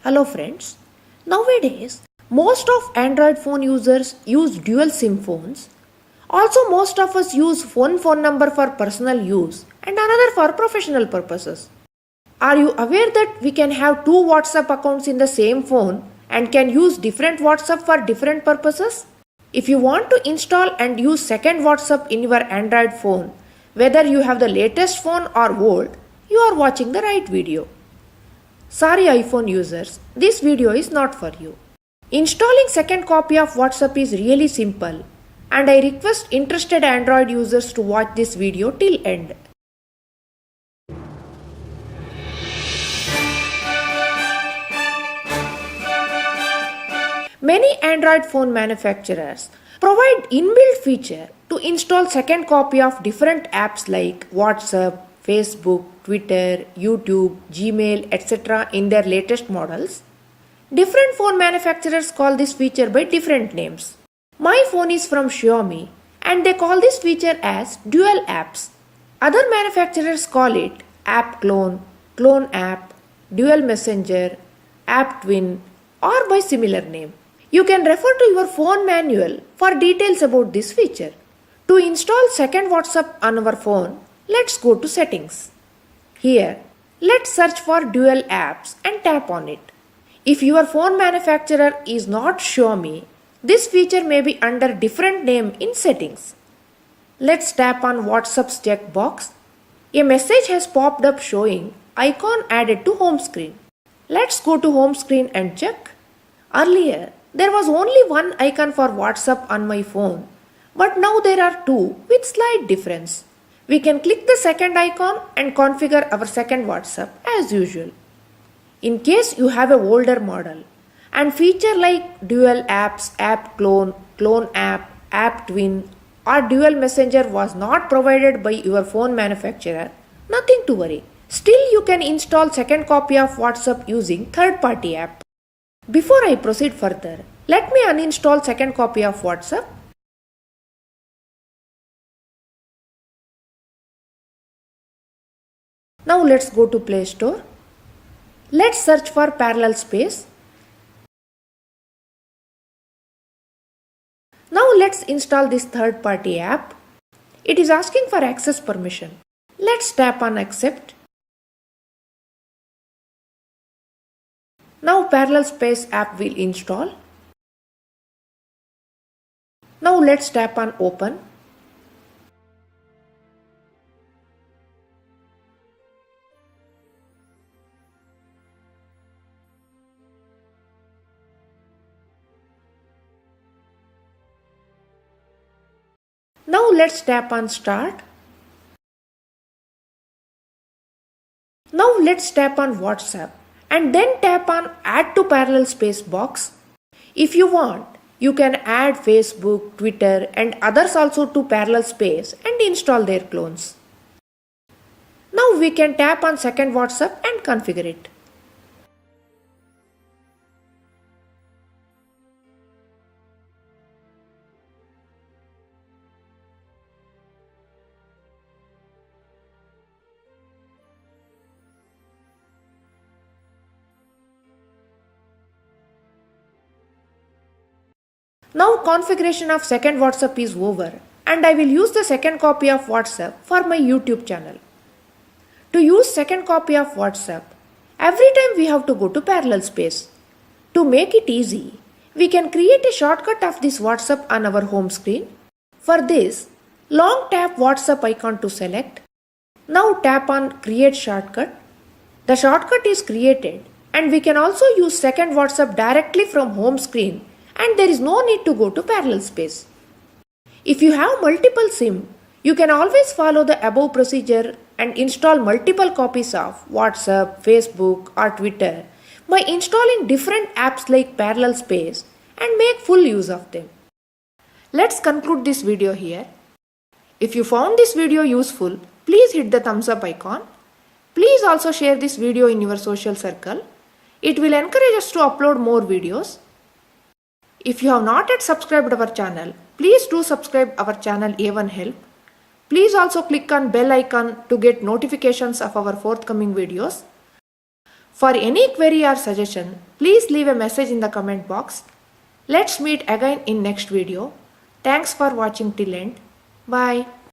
Hello friends. Nowadays, most of Android phone users use dual SIM phones. Also, most of us use one phone number for personal use and another for professional purposes. Are you aware that we can have two WhatsApp accounts in the same phone and can use different WhatsApp for different purposes? If you want to install and use second WhatsApp in your Android phone, whether you have the latest phone or old, you are watching the right video. Sorry iPhone users, this video is not for you. Installing second copy of WhatsApp is really simple and I request interested Android users to watch this video till end. Many Android phone manufacturers provide inbuilt feature to install second copy of different apps like WhatsApp, Facebook, Twitter, YouTube, Gmail, etc. in their latest models. Different phone manufacturers call this feature by different names. My phone is from Xiaomi and they call this feature as dual apps. Other manufacturers call it app clone, clone app, dual messenger, app twin or by similar name. You can refer to your phone manual for details about this feature. To install second WhatsApp on our phone, let's go to settings. Here, let's search for dual apps and tap on it. If your phone manufacturer is not Xiaomi, this feature may be under different name in settings. Let's tap on WhatsApp's checkbox. A message has popped up showing icon added to home screen. Let's go to home screen and check. Earlier, there was only one icon for WhatsApp on my phone, but now there are two with slight difference. We can click the second icon and configure our second WhatsApp as usual. In case you have an older model and feature like dual apps, app clone, clone app, app twin or dual messenger was not provided by your phone manufacturer, nothing to worry. Still you can install second copy of WhatsApp using third-party app. Before I proceed further, let me uninstall second copy of WhatsApp. Now let's go to Play Store. Let's search for parallel space. Now let's install this third-party app. It is asking for access permission. Let's tap on accept. Now parallel space app will install. Now let's tap on open. Now let's tap on start. Now let's tap on WhatsApp and then tap on add to parallel space box. If you want, you can add Facebook, Twitter and others also to parallel space and install their clones. Now we can tap on second WhatsApp and configure it. Now configuration of second WhatsApp is over and I will use the second copy of WhatsApp for my YouTube channel. To use second copy of WhatsApp, every time we have to go to parallel space. To make it easy, we can create a shortcut of this WhatsApp on our home screen. For this, long tap WhatsApp icon to select. Now tap on create shortcut. The shortcut is created and we can also use second WhatsApp directly from home screen and there is no need to go to parallel space. If you have multiple SIM, you can always follow the above procedure and install multiple copies of WhatsApp, Facebook or Twitter by installing different apps like parallel space and make full use of them. Let's conclude this video here. If you found this video useful, please hit the thumbs up icon. Please also share this video in your social circle. It will encourage us to upload more videos. If you have not yet subscribed our channel, please do subscribe our channel aonehelp. Please also click on bell icon to get notifications of our forthcoming videos. For any query or suggestion, Please leave a message in the comment box. Let's meet again in next video. Thanks for watching till end. Bye.